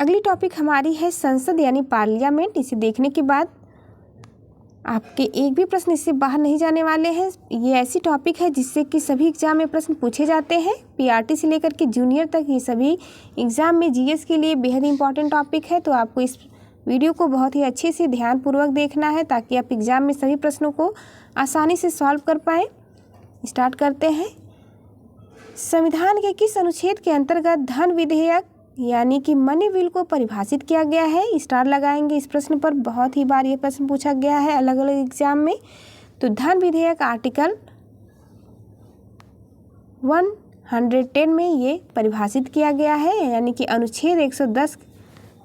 अगली टॉपिक हमारी है संसद यानी पार्लियामेंट। इसे देखने के बाद आपके एक भी प्रश्न इससे बाहर नहीं जाने वाले हैं। ये ऐसी टॉपिक है जिससे कि सभी एग्जाम में प्रश्न पूछे जाते हैं। पीआरटी से लेकर के जूनियर तक ये सभी एग्जाम में जीएस के लिए बेहद इंपॉर्टेंट टॉपिक है। तो आपको इस वीडियो को बहुत ही अच्छे से ध्यानपूर्वक देखना है ताकि आप एग्जाम में सभी प्रश्नों को आसानी से सॉल्व कर पाएँ। स्टार्ट करते हैं। संविधान के किस अनुच्छेद के अंतर्गत धन विधेयक यानी कि मनी बिल को परिभाषित किया गया है? स्टार लगाएंगे इस प्रश्न पर। बहुत ही बार ये प्रश्न पूछा गया है अलग अलग एग्जाम में। तो धन विधेयक आर्टिकल 110 में ये परिभाषित किया गया है, यानी कि अनुच्छेद 110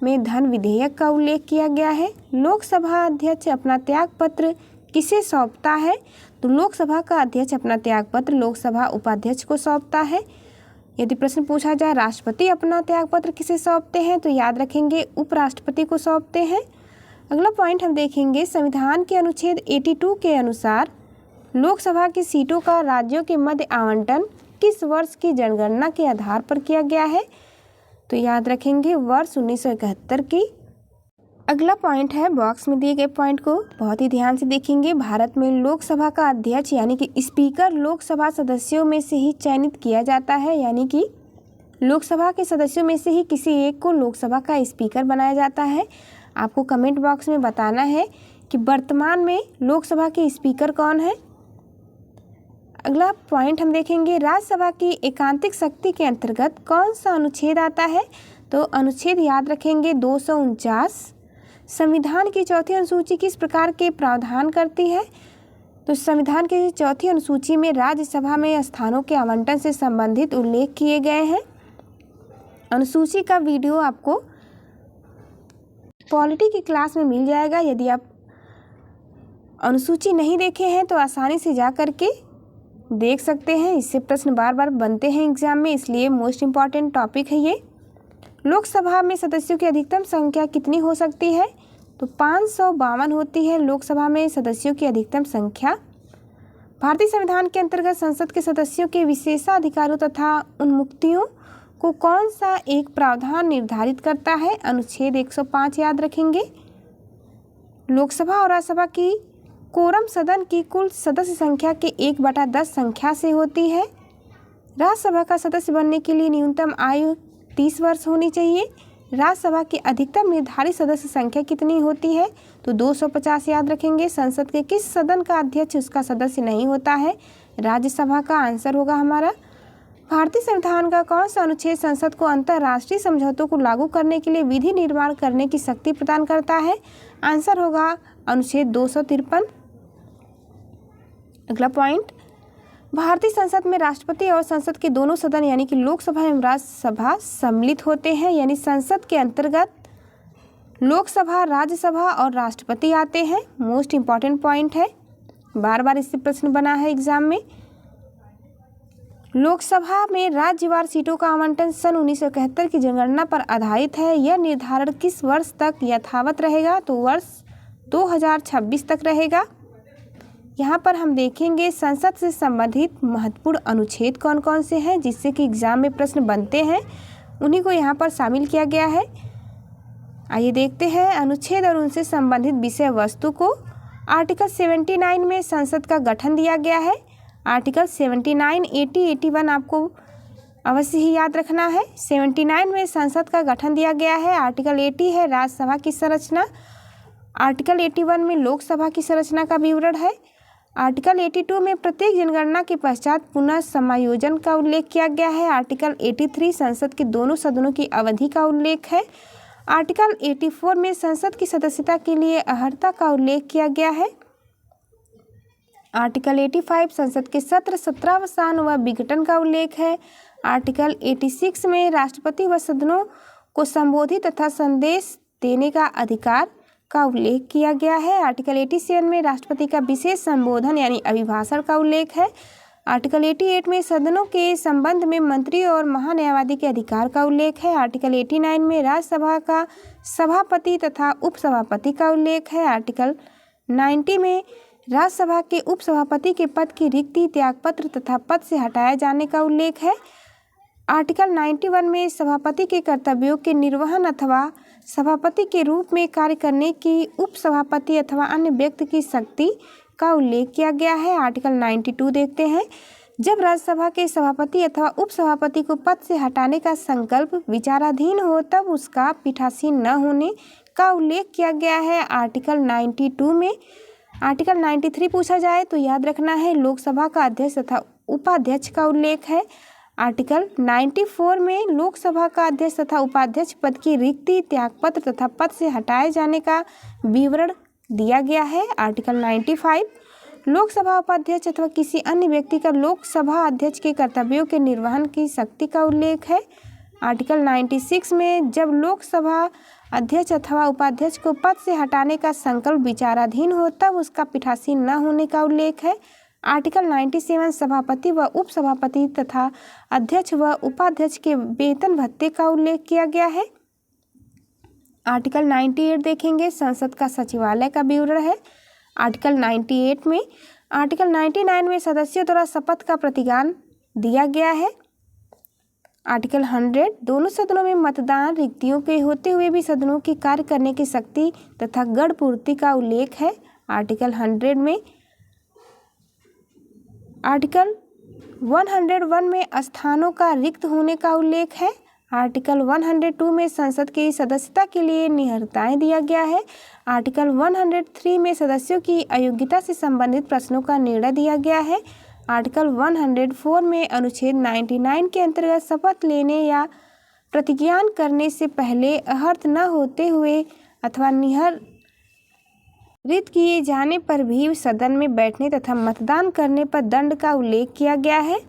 में धन विधेयक का उल्लेख किया गया है। लोकसभा अध्यक्ष अपना त्यागपत्र किसे सौंपता है? तो लोकसभा का अध्यक्ष अपना त्यागपत्र लोकसभा उपाध्यक्ष को सौंपता है। यदि प्रश्न पूछा जाए राष्ट्रपति अपना त्यागपत्र किसे सौंपते हैं, तो याद रखेंगे उपराष्ट्रपति को सौंपते हैं। अगला पॉइंट हम देखेंगे, संविधान के अनुच्छेद 82 के अनुसार लोकसभा की सीटों का राज्यों के मध्य आवंटन किस वर्ष की जनगणना के आधार पर किया गया है? तो याद रखेंगे वर्ष 1971 की। अगला पॉइंट है, बॉक्स में दिए गए पॉइंट को बहुत ही ध्यान से देखेंगे। भारत में लोकसभा का अध्यक्ष यानी कि स्पीकर लोकसभा सदस्यों में से ही चयनित किया जाता है, यानी कि लोकसभा के सदस्यों में से ही किसी एक को लोकसभा का स्पीकर बनाया जाता है। आपको कमेंट बॉक्स में बताना है कि वर्तमान में लोकसभा के स्पीकर कौन है। अगला पॉइंट हम देखेंगे, राज्यसभा की एकांतिक शक्ति के अंतर्गत कौन सा अनुच्छेद आता है? तो अनुच्छेद याद रखेंगे 249। संविधान की चौथी अनुसूची किस प्रकार के प्रावधान करती है? तो संविधान की चौथी अनुसूची में राज्यसभा में स्थानों के आवंटन से संबंधित उल्लेख किए गए हैं। अनुसूची का वीडियो आपको पॉलिटी की क्लास में मिल जाएगा। यदि आप अनुसूची नहीं देखे हैं तो आसानी से जा कर के देख सकते हैं। इससे प्रश्न बार बार बनते हैं एग्जाम में, इसलिए मोस्ट इम्पॉर्टेंट टॉपिक है ये। लोकसभा में सदस्यों की अधिकतम संख्या कितनी हो सकती है? तो 552 होती है लोकसभा में सदस्यों की अधिकतम संख्या। भारतीय संविधान के अंतर्गत संसद के सदस्यों के विशेषाधिकारों तथा उन्मुक्तियों को कौन सा एक प्रावधान निर्धारित करता है? अनुच्छेद 105 याद रखेंगे। लोकसभा और राज्यसभा की कोरम सदन की कुल सदस्य संख्या के 1/10 संख्या से होती है। राज्यसभा का सदस्य बनने के लिए न्यूनतम आयु 30 वर्ष होनी चाहिए। राज्यसभा की अधिकतम निर्धारित सदस्य संख्या कितनी होती है? तो 250 याद रखेंगे। संसद के किस सदन का अध्यक्ष उसका सदस्य नहीं होता है? राज्यसभा का आंसर होगा हमारा। भारतीय संविधान का कौन सा अनुच्छेद संसद को अंतर्राष्ट्रीय समझौतों को लागू करने के लिए विधि निर्माण करने की शक्ति प्रदान करता है? आंसर होगा अनुच्छेद 253। अगला पॉइंट, भारतीय संसद में राष्ट्रपति और संसद के दोनों सदन यानी कि लोकसभा एवं राज्यसभा सम्मिलित होते हैं, यानी संसद के अंतर्गत लोकसभा, राज्यसभा और राष्ट्रपति आते हैं। मोस्ट इम्पॉर्टेंट पॉइंट है, बार बार इससे प्रश्न बना है एग्जाम में। लोकसभा में राज्यवार सीटों का आवंटन सन 1971 की जनगणना पर आधारित है। यह निर्धारण किस वर्ष तक यथावत रहेगा? तो वर्ष 2026 तक रहेगा। यहाँ पर हम देखेंगे संसद से संबंधित महत्वपूर्ण अनुच्छेद कौन कौन से हैं जिससे कि एग्जाम में प्रश्न बनते हैं, उन्हीं को यहाँ पर शामिल किया गया है। आइए देखते हैं अनुच्छेद और उनसे संबंधित विषय वस्तु को। आर्टिकल 79 में संसद का गठन दिया गया है। आर्टिकल 79, 80, 81 आपको अवश्य ही याद रखना है। 79 में संसद का गठन दिया गया है। आर्टिकल 80 है राज्यसभा की संरचना। आर्टिकल 81 में लोकसभा की संरचना का विवरण है। आर्टिकल 82 में प्रत्येक जनगणना के पश्चात पुनः समायोजन का उल्लेख किया गया है। आर्टिकल 83 संसद के दोनों सदनों की अवधि का उल्लेख है। आर्टिकल 84 में संसद की सदस्यता के लिए अर्हता का उल्लेख किया गया है। आर्टिकल 85 संसद के सत्र, सत्रावसान व विघटन का उल्लेख है। आर्टिकल 86 में राष्ट्रपति व सदनों को संबोधित तथा संदेश देने का अधिकार का उल्लेख किया गया है। आर्टिकल 87 में राष्ट्रपति का विशेष संबोधन यानी अभिभाषण का उल्लेख है। आर्टिकल 88 में सदनों के संबंध में मंत्री और महान्यायवादी के अधिकार का उल्लेख है। आर्टिकल 89 में राज्यसभा का सभापति तथा उपसभापति का उल्लेख है। आर्टिकल 90 में राज्यसभा के उपसभापति के पद की रिक्ति, त्यागपत्र तथा पद से हटाए जाने का उल्लेख है। आर्टिकल 91 में सभापति के कर्तव्यों के निर्वहन अथवा सभापति के रूप में कार्य करने की उपसभापति अथवा अन्य व्यक्ति की शक्ति का उल्लेख किया गया है। आर्टिकल 92 देखते हैं। जब राज्यसभा के सभापति अथवा उपसभापति को पद से हटाने का संकल्प विचाराधीन हो तब उसका पीठासीन न होने का उल्लेख किया गया है आर्टिकल 92 में। आर्टिकल 93 पूछा जाए तो याद रखना है लोकसभा का अध्यक्ष तथा उपाध्यक्ष का उल्लेख है। आर्टिकल 94 में लोकसभा का अध्यक्ष तथा उपाध्यक्ष पद की रिक्ति, त्यागपत्र तथा पद से हटाए जाने का विवरण दिया गया है। आर्टिकल 95 लोकसभा उपाध्यक्ष अथवा किसी अन्य व्यक्ति का लोकसभा अध्यक्ष के कर्तव्यों के निर्वहन की शक्ति का उल्लेख है। आर्टिकल 96 में जब लोकसभा अध्यक्ष अथवा उपाध्यक्ष को पद से हटाने का संकल्प विचाराधीन हो तब उसका पीठासीन न होने का उल्लेख है। आर्टिकल 97 सभापति व उपसभापति तथा अध्यक्ष व उपाध्यक्ष के वेतन भत्ते का उल्लेख किया गया है। आर्टिकल 98 देखेंगे, संसद का सचिवालय का विवरण है। आर्टिकल 98 में आर्टिकल 99 में सदस्यों द्वारा शपथ का प्रतिज्ञान दिया गया है। आर्टिकल 100 दोनों सदनों में मतदान रिक्तियों के होते हुए भी सदनों की कार्य करने की शक्ति तथा गण पूर्ति का उल्लेख है। आर्टिकल 100 में आर्टिकल 101 में स्थानों का रिक्त होने का उल्लेख है। आर्टिकल 102 में संसद की सदस्यता के लिए निहिताएं दिया गया है। आर्टिकल 103 में सदस्यों की अयोग्यता से संबंधित प्रश्नों का निर्णय दिया गया है। आर्टिकल 104 में अनुच्छेद 99 के अंतर्गत शपथ लेने या प्रतिज्ञान करने से पहले अहर्त न होते हुए अथवा निहित किए जाने पर भी सदन में बैठने तथा मतदान करने पर दंड का उल्लेख किया गया है।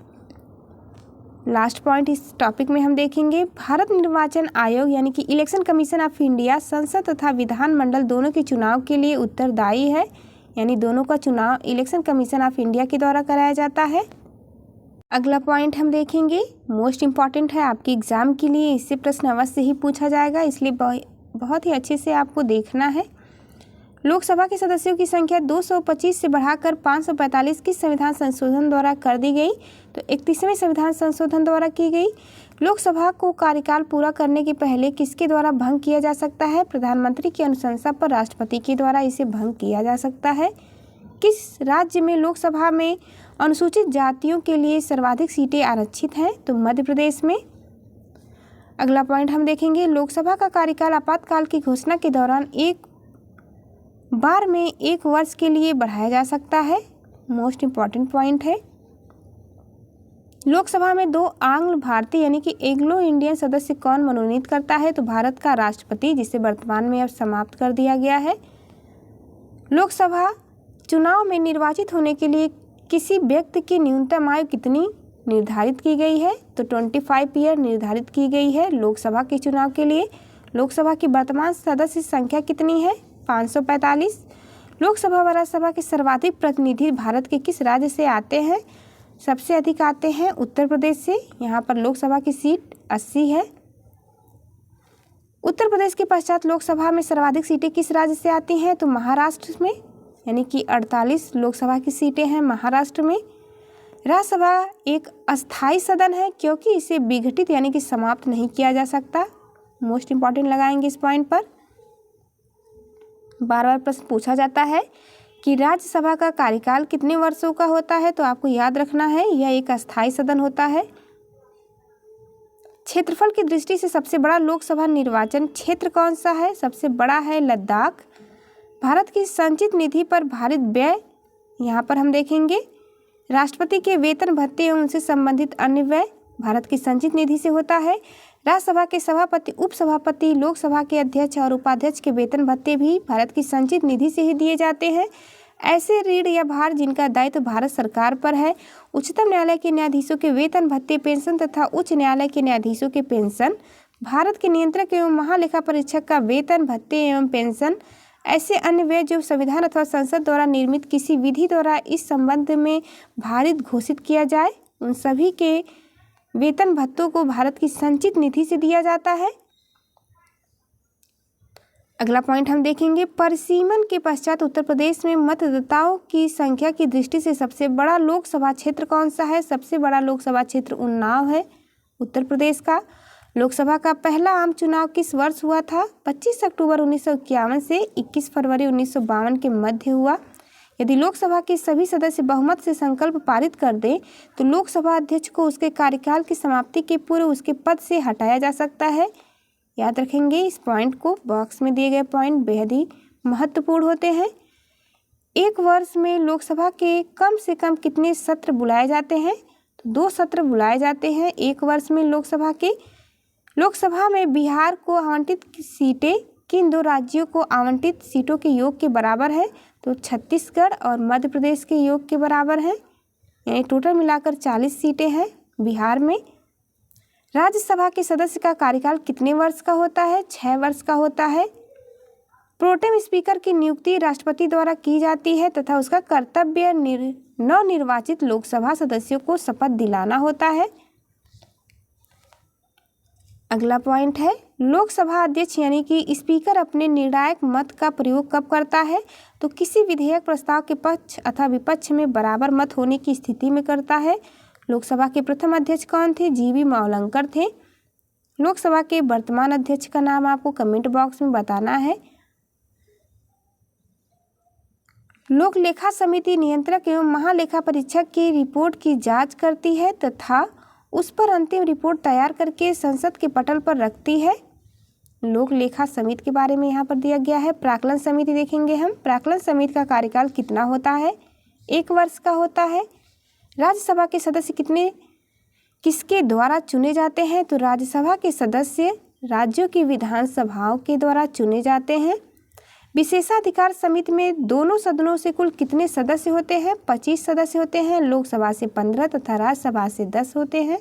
लास्ट पॉइंट इस टॉपिक में हम देखेंगे, भारत निर्वाचन आयोग यानी कि इलेक्शन कमीशन ऑफ इंडिया संसद तथा विधानमंडल दोनों के चुनाव के लिए उत्तरदायी है, यानी दोनों का चुनाव इलेक्शन कमीशन ऑफ इंडिया के द्वारा कराया जाता है। अगला पॉइंट हम देखेंगे, मोस्ट इम्पॉर्टेंट है आपके एग्जाम के लिए, इससे प्रश्न अवश्य ही पूछा जाएगा, इसलिए बहुत ही अच्छे से आपको देखना है। लोकसभा के सदस्यों की संख्या 225 से बढ़ाकर 545 किस संविधान संशोधन द्वारा कर दी गई? तो 31वें संविधान संशोधन द्वारा की गई। लोकसभा को कार्यकाल पूरा करने के पहले किसके द्वारा भंग किया जा सकता है? प्रधानमंत्री की अनुशंसा पर राष्ट्रपति के द्वारा इसे भंग किया जा सकता है। किस राज्य में लोकसभा में अनुसूचित जातियों के लिए सर्वाधिक सीटें आरक्षित हैं? तो मध्य प्रदेश में। अगला पॉइंट हम देखेंगे, लोकसभा का कार्यकाल आपातकाल की घोषणा के दौरान एक बार में 1 वर्ष के लिए बढ़ाया जा सकता है। मोस्ट इम्पॉर्टेंट पॉइंट है। लोकसभा में 2 आंग्ल भारतीय यानी कि एंग्लो इंडियन सदस्य कौन मनोनीत करता है? तो भारत का राष्ट्रपति, जिसे वर्तमान में अब समाप्त कर दिया गया है। लोकसभा चुनाव में निर्वाचित होने के लिए किसी व्यक्ति की न्यूनतम आयु कितनी निर्धारित की गई है? तो 25 ईयर निर्धारित की गई है लोकसभा के चुनाव के लिए। लोकसभा की वर्तमान सदस्य संख्या कितनी है? 545। लोकसभा व राज्यसभा के सर्वाधिक प्रतिनिधि भारत के किस राज्य से आते हैं? सबसे अधिक आते हैं उत्तर प्रदेश से। यहाँ पर लोकसभा की सीट 80 है। उत्तर प्रदेश के पश्चात लोकसभा में सर्वाधिक सीटें किस राज्य से आती हैं? तो महाराष्ट्र में, यानी कि 48 लोकसभा की सीटें हैं महाराष्ट्र में। राज्यसभा एक अस्थायी सदन है क्योंकि इसे विघटित यानी कि समाप्त नहीं किया जा सकता। मोस्ट इम्पॉर्टेंट लगाएंगे इस पॉइंट पर। बार बार प्रश्न पूछा जाता है कि राज्यसभा का कार्यकाल कितने वर्षों का होता है? तो आपको याद रखना है यह एक अस्थायी सदन होता है। क्षेत्रफल की दृष्टि से सबसे बड़ा लोकसभा निर्वाचन क्षेत्र कौन सा है? सबसे बड़ा है लद्दाख। भारत की संचित निधि पर भारित व्यय, यहाँ पर हम देखेंगे राष्ट्रपति के वेतन भत्ते एवं उनसे संबंधित अन्य व्यय भारत की संचित निधि से होता है। राज्यसभा के सभापति, उपसभापति, लोकसभा के अध्यक्ष और उपाध्यक्ष के वेतन भत्ते भी भारत की संचित निधि से ही दिए जाते हैं। ऐसे ऋण या भार जिनका दायित्व भारत सरकार पर है, उच्चतम न्यायालय के न्यायाधीशों के वेतन भत्ते, पेंशन तथा उच्च न्यायालय के न्यायाधीशों के पेंशन, भारत के नियंत्रक एवं महालेखा परीक्षक का वेतन भत्ते एवं पेंशन, ऐसे अन्य व्यय जो संविधान अथवा संसद द्वारा निर्मित किसी विधि द्वारा इस संबंध में भारित घोषित किया जाए, उन सभी के वेतन भत्तों को भारत की संचित निधि से दिया जाता है। अगला पॉइंट हम देखेंगे, परिसीमन के पश्चात उत्तर प्रदेश में मतदाताओं की संख्या की दृष्टि से सबसे बड़ा लोकसभा क्षेत्र कौन सा है? सबसे बड़ा लोकसभा क्षेत्र उन्नाव है। उत्तर प्रदेश का। लोकसभा का पहला आम चुनाव किस वर्ष हुआ था? 25 अक्टूबर 1951 से 21 फरवरी 1952 के मध्य हुआ। यदि लोकसभा के सभी सदस्य बहुमत से संकल्प पारित कर दें तो लोकसभा अध्यक्ष को उसके कार्यकाल की समाप्ति के पूर्व उसके पद से हटाया जा सकता है। याद रखेंगे इस पॉइंट को, बॉक्स में दिए गए पॉइंट बेहद ही महत्वपूर्ण होते हैं। एक वर्ष में लोकसभा के कम से कम कितने सत्र बुलाए जाते हैं? तो 2 सत्र बुलाए जाते हैं एक वर्ष में लोकसभा के। लोकसभा में बिहार को आवंटित सीटें किन 2 राज्यों को आवंटित सीटों के योग के बराबर है? तो छत्तीसगढ़ और मध्य प्रदेश के योग के बराबर है, यानी टोटल मिलाकर 40 सीटें हैं बिहार में। राज्यसभा के सदस्य का कार्यकाल कितने वर्ष का होता है? 6 वर्ष का होता है। प्रोटेम स्पीकर की नियुक्ति राष्ट्रपति द्वारा की जाती है तथा उसका कर्तव्य नवनिर्वाचित लोकसभा सदस्यों को शपथ दिलाना होता है। अगला पॉइंट है, लोकसभा अध्यक्ष यानी कि स्पीकर अपने निर्णायक मत का प्रयोग कब करता है? तो किसी विधेयक प्रस्ताव के पक्ष अथवा विपक्ष में बराबर मत होने की स्थिति में करता है। लोकसभा के प्रथम अध्यक्ष कौन थे? जीवी मावलंकर थे। लोकसभा के वर्तमान अध्यक्ष का नाम आपको कमेंट बॉक्स में बताना है। लोक लेखा समिति नियंत्रक एवं महालेखा परीक्षक की रिपोर्ट की जांच करती है तथा उस पर अंतिम रिपोर्ट तैयार करके संसद के पटल पर रखती है। लोक लेखा समिति के बारे में यहाँ पर दिया गया है। प्राक्कलन समिति देखेंगे हम। प्राक्कलन समिति का कार्यकाल कितना होता है? 1 वर्ष का होता है। राज्यसभा के सदस्य किसके द्वारा चुने जाते हैं? तो राज्यसभा के सदस्य राज्यों की विधानसभाओं के द्वारा चुने जाते हैं। विशेषाधिकार समिति में दोनों सदनों से कुल कितने सदस्य होते हैं? 25 सदस्य होते हैं। लोकसभा से 15 तथा राज्यसभा से 10 होते हैं।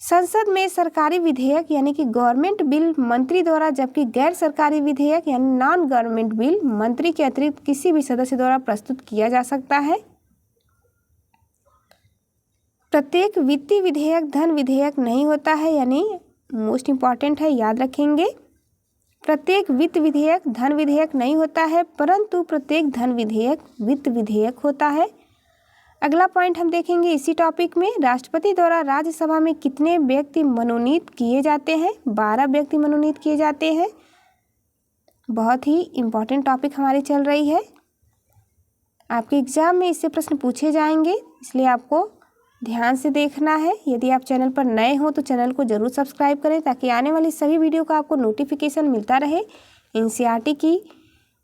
संसद में सरकारी विधेयक यानी कि गवर्नमेंट बिल मंत्री द्वारा, जबकि गैर सरकारी विधेयक यानी नॉन गवर्नमेंट बिल मंत्री के अतिरिक्त किसी भी सदस्य द्वारा प्रस्तुत किया जा सकता है। प्रत्येक वित्तीय विधेयक धन विधेयक नहीं होता है, यानी मोस्ट इम्पॉर्टेंट है, याद रखेंगे। प्रत्येक वित्त विधेयक धन विधेयक नहीं होता है, परंतु प्रत्येक धन विधेयक वित्त विधेयक होता है। अगला पॉइंट हम देखेंगे इसी टॉपिक में, राष्ट्रपति द्वारा राज्यसभा में कितने व्यक्ति मनोनीत किए जाते हैं? 12 व्यक्ति मनोनीत किए जाते हैं। बहुत ही इम्पॉर्टेंट टॉपिक हमारी चल रही है। आपके एग्जाम में इससे प्रश्न पूछे जाएंगे, इसलिए आपको ध्यान से देखना है। यदि आप चैनल पर नए हो तो चैनल को जरूर सब्सक्राइब करें ताकि आने वाली सभी वीडियो का आपको नोटिफिकेशन मिलता रहे। एनसीईआरटी की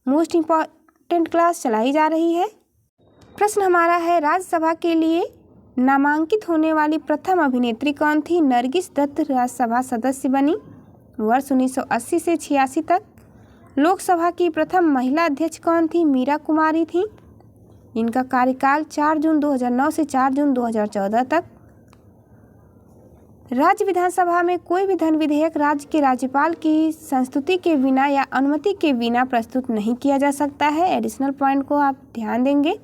मोस्ट इम्पॉर्टेंट क्लास चलाई जा रही है। प्रश्न हमारा है, राज्यसभा के लिए नामांकित होने वाली प्रथम अभिनेत्री कौन थी? नरगिस दत्त राज्यसभा सदस्य बनी वर्ष 1980 से 86 तक। लोकसभा की प्रथम महिला अध्यक्ष कौन थी? मीरा कुमारी थी। इनका कार्यकाल 4 जून 2009 से 4 जून 2014 तक। राज्य विधानसभा में कोई भी धन विधेयक राज्य के राज्यपाल की संस्तुति के बिना या अनुमति के बिना प्रस्तुत नहीं किया जा सकता है। एडिशनल पॉइंट को आप ध्यान देंगे।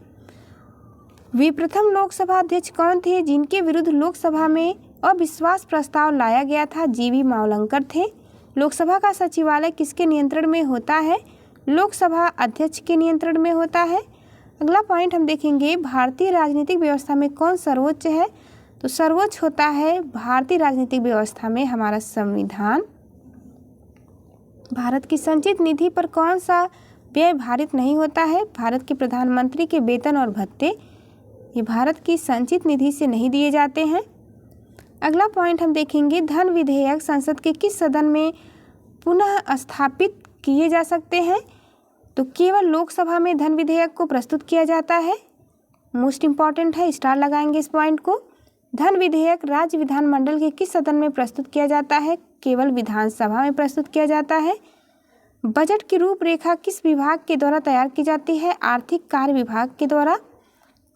वे प्रथम लोकसभा अध्यक्ष कौन थे जिनके विरुद्ध लोकसभा में अविश्वास प्रस्ताव लाया गया था? जीवी मावलंकर थे। लोकसभा का सचिवालय किसके नियंत्रण में होता है? लोकसभा अध्यक्ष के नियंत्रण में होता है। अगला पॉइंट हम देखेंगे, भारतीय राजनीतिक व्यवस्था में कौन सर्वोच्च है? तो सर्वोच्च होता है भारतीय राजनीतिक व्यवस्था में हमारा संविधान। भारत की संचित निधि पर कौन सा व्यय भारित नहीं होता है? भारत के प्रधानमंत्री के वेतन और भत्ते ये भारत की संचित निधि से नहीं दिए जाते हैं। अगला पॉइंट हम देखेंगे, धन विधेयक संसद के किस सदन में पुनः स्थापित किए जा सकते हैं? तो केवल लोकसभा में धन विधेयक को प्रस्तुत किया जाता है। मोस्ट इम्पॉर्टेंट है, स्टार लगाएंगे इस पॉइंट को। धन विधेयक राज्य विधानमंडल के किस सदन में प्रस्तुत किया जाता है? केवल विधानसभा में प्रस्तुत किया जाता है। बजट की रूपरेखा किस विभाग के द्वारा तैयार की जाती है? आर्थिक कार्य विभाग के द्वारा।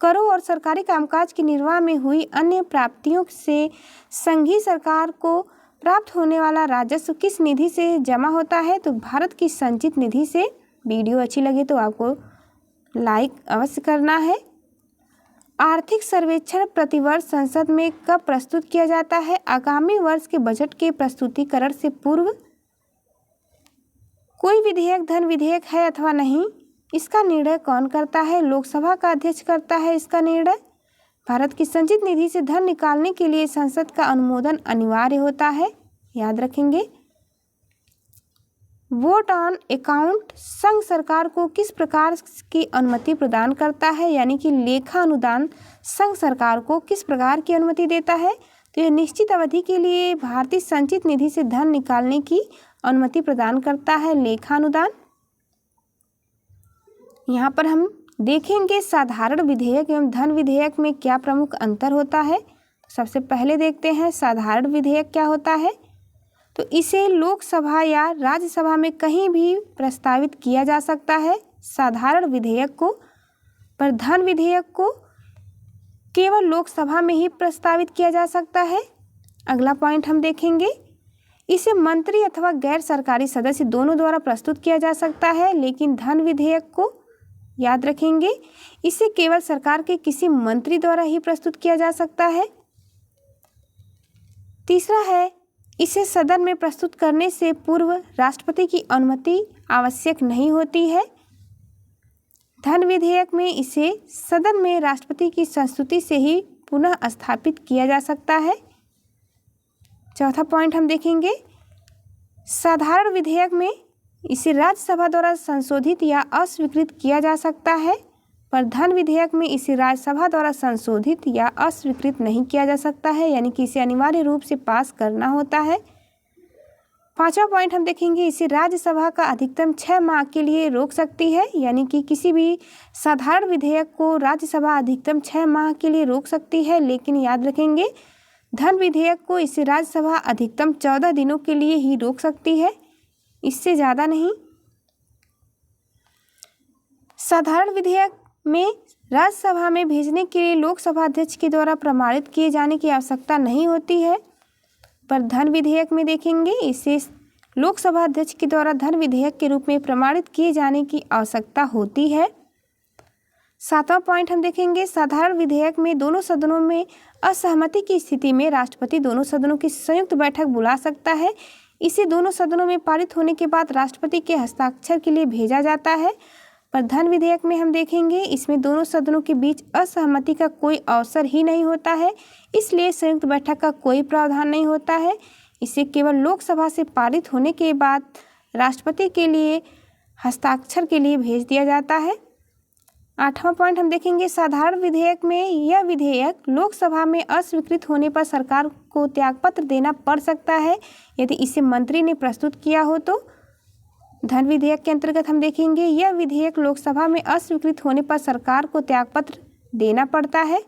करों और सरकारी कामकाज के निर्वाह में हुई अन्य प्राप्तियों से संघीय सरकार को प्राप्त होने वाला राजस्व किस निधि से जमा होता है? तो भारत की संचित निधि से। वीडियो अच्छी लगे तो आपको लाइक अवश्य करना है। आर्थिक सर्वेक्षण प्रतिवर्ष संसद में कब प्रस्तुत किया जाता है? आगामी वर्ष के बजट के प्रस्तुतिकरण से पूर्व। कोई विधेयक धन विधेयक है अथवा नहीं, इसका निर्णय कौन करता है? लोकसभा का अध्यक्ष करता है इसका निर्णय। भारत की संचित निधि से धन निकालने के लिए संसद का अनुमोदन अनिवार्य होता है, याद रखेंगे। वोट ऑन अकाउंट संघ सरकार को किस प्रकार की अनुमति प्रदान करता है, यानी कि लेखा अनुदान संघ सरकार को किस प्रकार की अनुमति देता है? तो यह निश्चित अवधि के लिए भारतीय संचित निधि से धन निकालने की अनुमति प्रदान करता है, लेखा अनुदान। यहाँ पर हम देखेंगे साधारण विधेयक एवं धन विधेयक में क्या प्रमुख अंतर होता है। सबसे पहले देखते हैं साधारण विधेयक क्या होता है। तो इसे लोकसभा या राज्यसभा में कहीं भी प्रस्तावित किया जा सकता है, साधारण विधेयक को। पर धन विधेयक को केवल लोकसभा में ही प्रस्तावित किया जा सकता है। अगला पॉइंट हम देखेंगे, इसे मंत्री अथवा गैर सरकारी सदस्य दोनों द्वारा प्रस्तुत किया जा सकता है, लेकिन धन विधेयक को याद रखेंगे इसे केवल सरकार के किसी मंत्री द्वारा ही प्रस्तुत किया जा सकता है। तीसरा है, इसे सदन में प्रस्तुत करने से पूर्व राष्ट्रपति की अनुमति आवश्यक नहीं होती है। धन विधेयक में इसे सदन में राष्ट्रपति की संस्तुति से ही पुनः स्थापित किया जा सकता है। चौथा पॉइंट हम देखेंगे, साधारण विधेयक में इसे राज्यसभा द्वारा संशोधित या अस्वीकृत किया जा सकता है, पर धन विधेयक में इसे राज्यसभा द्वारा संशोधित या अस्वीकृत नहीं किया जा सकता है, यानी कि इसे अनिवार्य रूप से पास करना होता है। पांचवा पॉइंट हम देखेंगे, इसे राज्यसभा का अधिकतम 6 माह के लिए रोक सकती है, यानी कि किसी भी साधारण विधेयक को राज्यसभा अधिकतम 6 माह के लिए रोक सकती है, लेकिन याद रखेंगे धन विधेयक को इसे राज्यसभा अधिकतम 14 दिनों के लिए ही रोक सकती है, इससे ज़्यादा नहीं। साधारण विधेयक में राज्यसभा में भेजने के लिए लोकसभा अध्यक्ष के द्वारा प्रमाणित किए जाने की आवश्यकता नहीं होती है, पर धन विधेयक में देखेंगे इसे लोकसभा अध्यक्ष के द्वारा धन विधेयक के रूप में प्रमाणित किए जाने की आवश्यकता होती है। सातवां पॉइंट हम देखेंगे, साधारण विधेयक में दोनों सदनों में असहमति की स्थिति में राष्ट्रपति दोनों सदनों की संयुक्त बैठक बुला सकता है। इसे दोनों सदनों में पारित होने के बाद राष्ट्रपति के हस्ताक्षर के लिए भेजा जाता है, पर धन विधेयक में हम देखेंगे इसमें दोनों सदनों के बीच असहमति का कोई अवसर ही नहीं होता है, इसलिए संयुक्त बैठक का कोई प्रावधान नहीं होता है। इसे केवल लोकसभा से पारित होने के बाद राष्ट्रपति के लिए हस्ताक्षर के लिए भेज दिया जाता है। आठवां पॉइंट हम देखेंगे, साधारण विधेयक में यह विधेयक लोकसभा में अस्वीकृत होने पर सरकार को त्यागपत्र देना पड़ सकता है यदि इसे मंत्री ने प्रस्तुत किया हो तो। धन विधेयक के अंतर्गत हम देखेंगे यह विधेयक लोकसभा में अस्वीकृत होने पर सरकार को त्यागपत्र देना पड़ता है।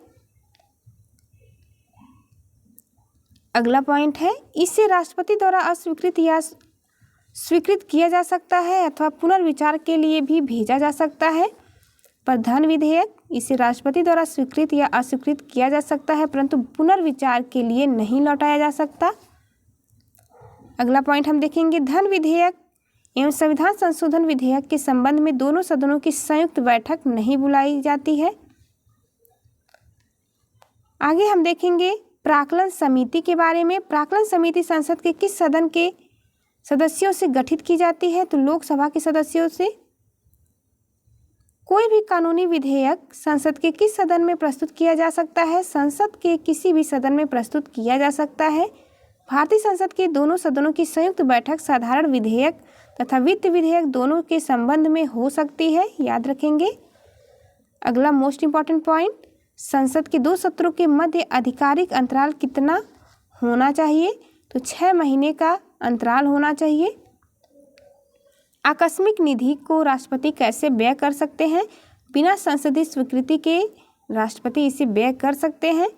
अगला पॉइंट है, इसे राष्ट्रपति द्वारा अस्वीकृत या स्वीकृत किया जा सकता है अथवा पुनर्विचार के लिए भी भेजा जा सकता है, पर धन विधेयक इसे राष्ट्रपति द्वारा स्वीकृत या अस्वीकृत किया जा सकता है, परंतु पुनर्विचार के लिए नहीं लौटाया जा सकता। अगला पॉइंट हम देखेंगे, धन विधेयक एवं संविधान संशोधन विधेयक के संबंध में दोनों सदनों की संयुक्त बैठक नहीं बुलाई जाती है। आगे हम देखेंगे प्राक्कलन समिति के बारे में। प्राक्कलन समिति संसद के किस सदन के सदस्यों से गठित की जाती है? तो लोकसभा के सदस्यों से। कोई भी कानूनी विधेयक संसद के किस सदन में प्रस्तुत किया जा सकता है? संसद के किसी भी सदन में प्रस्तुत किया जा सकता है। भारतीय संसद के दोनों सदनों की संयुक्त बैठक साधारण विधेयक तथा वित्त विधेयक दोनों के संबंध में हो सकती है, याद रखेंगे। अगला मोस्ट इम्पॉर्टेंट पॉइंट, संसद के 2 सत्रों के मध्य आधिकारिक अंतराल कितना होना चाहिए? तो 6 महीने का अंतराल होना चाहिए। आकस्मिक निधि को राष्ट्रपति कैसे व्यय कर सकते हैं? बिना संसदीय स्वीकृति के राष्ट्रपति इसे व्यय कर सकते हैं।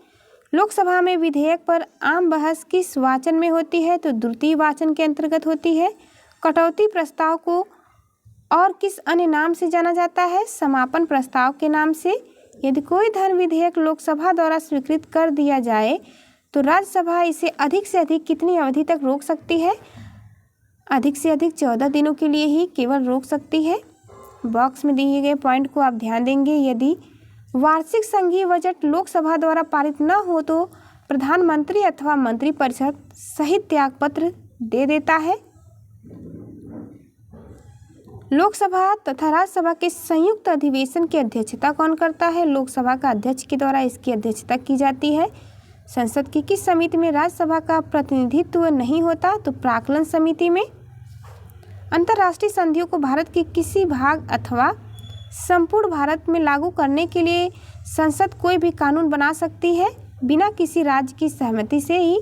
लोकसभा में विधेयक पर आम बहस किस वाचन में होती है? तो द्वितीय वाचन के अंतर्गत होती है। कटौती प्रस्ताव को और किस अन्य नाम से जाना जाता है? समापन प्रस्ताव के नाम से। यदि कोई धन विधेयक लोकसभा द्वारा स्वीकृत कर दिया जाए तो राज्यसभा इसे अधिक से अधिक कितनी अवधि तक रोक सकती है? अधिक से अधिक 14 दिनों के लिए ही केवल रोक सकती है। बॉक्स में दिए गए पॉइंट को आप ध्यान देंगे। यदि वार्षिक संघीय बजट लोकसभा द्वारा पारित न हो तो प्रधानमंत्री अथवा मंत्रिपरिषद सहित त्यागपत्र दे देता है। लोकसभा तथा राज्यसभा के संयुक्त अधिवेशन की अध्यक्षता कौन करता है? लोकसभा का अध्यक्ष के द्वारा इसकी अध्यक्षता की जाती है। संसद की किस समिति में राज्यसभा का प्रतिनिधित्व नहीं होता? तो प्राक्कलन समिति में। अंतर्राष्ट्रीय संधियों को भारत के किसी भाग अथवा संपूर्ण भारत में लागू करने के लिए संसद कोई भी कानून बना सकती है बिना किसी राज्य की सहमति से ही।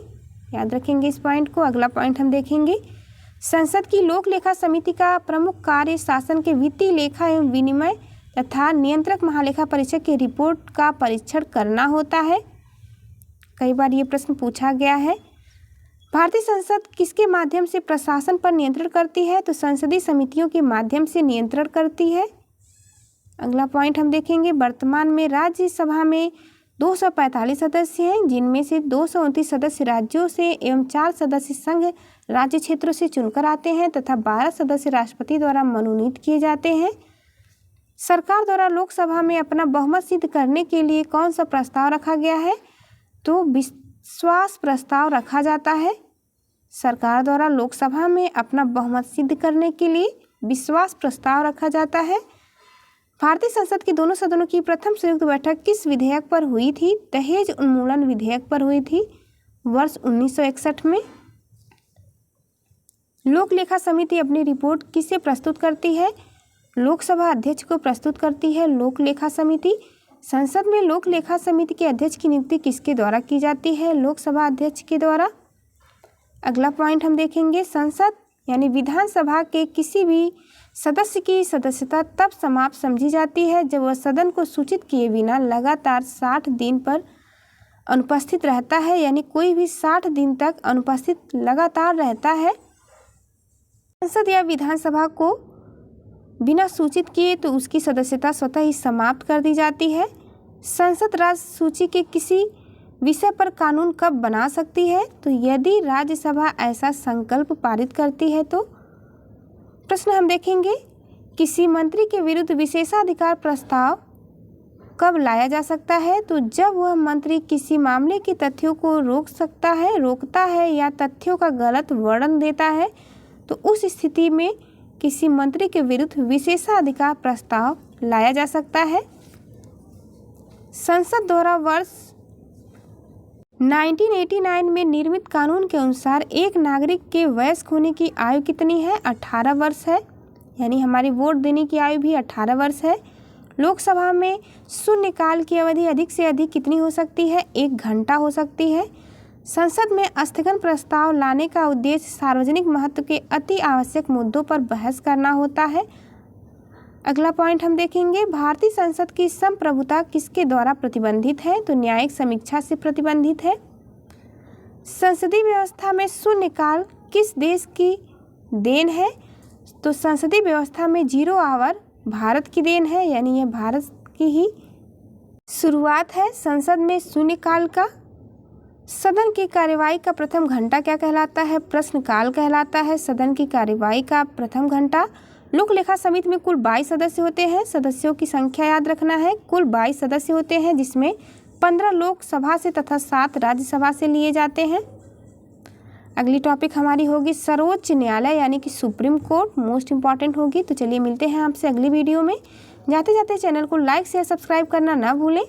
याद रखेंगे इस पॉइंट को। अगला पॉइंट हम देखेंगे, संसद की लोक लेखा समिति का प्रमुख कार्य शासन के वित्तीय लेखा एवं विनिमय तथा नियंत्रक महालेखा परीक्षक की रिपोर्ट का परीक्षण करना होता है। कई बार ये प्रश्न पूछा गया है। भारतीय संसद किसके माध्यम से प्रशासन पर नियंत्रण करती है? तो संसदीय समितियों के माध्यम से नियंत्रण करती है। अगला पॉइंट हम देखेंगे, वर्तमान में राज्यसभा में 245 सदस्य हैं, जिनमें से 229 सदस्य राज्यों से एवं 4 सदस्य संघ राज्य क्षेत्रों से चुनकर आते हैं तथा 12 सदस्य राष्ट्रपति द्वारा मनोनीत किए जाते हैं। सरकार द्वारा लोकसभा में अपना बहुमत सिद्ध करने के लिए कौन सा प्रस्ताव रखा गया है? तो विश्वास प्रस्ताव रखा जाता है। सरकार द्वारा लोकसभा में अपना बहुमत सिद्ध करने के लिए विश्वास प्रस्ताव रखा जाता है। भारतीय संसद के दोनों सदनों की प्रथम संयुक्त बैठक किस विधेयक पर हुई थी? दहेज उन्मूलन विधेयक पर हुई थी वर्ष 1961 में। लोक लेखा समिति अपनी रिपोर्ट किसे प्रस्तुत करती है? लोकसभा अध्यक्ष को प्रस्तुत करती है लोक लेखा समिति। संसद में लोक लेखा समिति के अध्यक्ष की नियुक्ति किसके द्वारा की जाती है? लोकसभा अध्यक्ष के द्वारा। अगला पॉइंट हम देखेंगे, संसद यानी विधानसभा के किसी भी सदस्य की सदस्यता तब समाप्त समझी जाती है जब वह सदन को सूचित किए बिना लगातार 60 दिन पर अनुपस्थित रहता है, यानी कोई भी 60 दिन तक अनुपस्थित लगातार रहता है। संसद या विधानसभा को बिना सूचित किए तो उसकी सदस्यता स्वतः ही समाप्त कर दी जाती है। संसद राज्य सूची के किसी विषय पर कानून कब बना सकती है? तो यदि राज्यसभा ऐसा संकल्प पारित करती है तो। प्रश्न हम देखेंगे, किसी मंत्री के विरुद्ध विशेषाधिकार प्रस्ताव कब लाया जा सकता है? तो जब वह मंत्री किसी मामले के तथ्यों को रोकता है या तथ्यों का गलत वर्णन देता है, तो उस स्थिति में किसी मंत्री के विरुद्ध विशेषाधिकार प्रस्ताव लाया जा सकता है। संसद द्वारा वर्ष 1989 में निर्मित कानून के अनुसार एक नागरिक के वयस्क होने की आयु कितनी है? 18 वर्ष है, यानी हमारी वोट देने की आयु भी 18 वर्ष है। लोकसभा में शून्यकाल की अवधि अधिक से अधिक कितनी हो सकती है? 1 घंटा हो सकती है। संसद में स्थगन प्रस्ताव लाने का उद्देश्य सार्वजनिक महत्व के अति आवश्यक मुद्दों पर बहस करना होता है। अगला पॉइंट हम देखेंगे, भारतीय संसद की संप्रभुता किसके द्वारा प्रतिबंधित है? तो न्यायिक समीक्षा से प्रतिबंधित है। संसदीय व्यवस्था में शून्यकाल किस देश की देन है? तो संसदीय व्यवस्था में 0 आवर भारत की देन है, यानी यह भारत की ही शुरुआत है संसद में शून्यकाल का। सदन की कार्यवाही का प्रथम घंटा क्या कहलाता है? प्रश्नकाल कहलाता है सदन की कार्यवाही का प्रथम घंटा। लोक लेखा समिति में कुल 22 सदस्य होते हैं। सदस्यों की संख्या याद रखना है, कुल 22 सदस्य होते हैं, जिसमें 15 लोकसभा से तथा 7 राज्यसभा से लिए जाते हैं। अगली टॉपिक हमारी होगी सर्वोच्च न्यायालय यानी कि सुप्रीम कोर्ट, मोस्ट इंपॉर्टेंट होगी। तो चलिए मिलते हैं आपसे अगली वीडियो में। जाते जाते चैनल को लाइक शेयर सब्सक्राइब करना ना भूलें।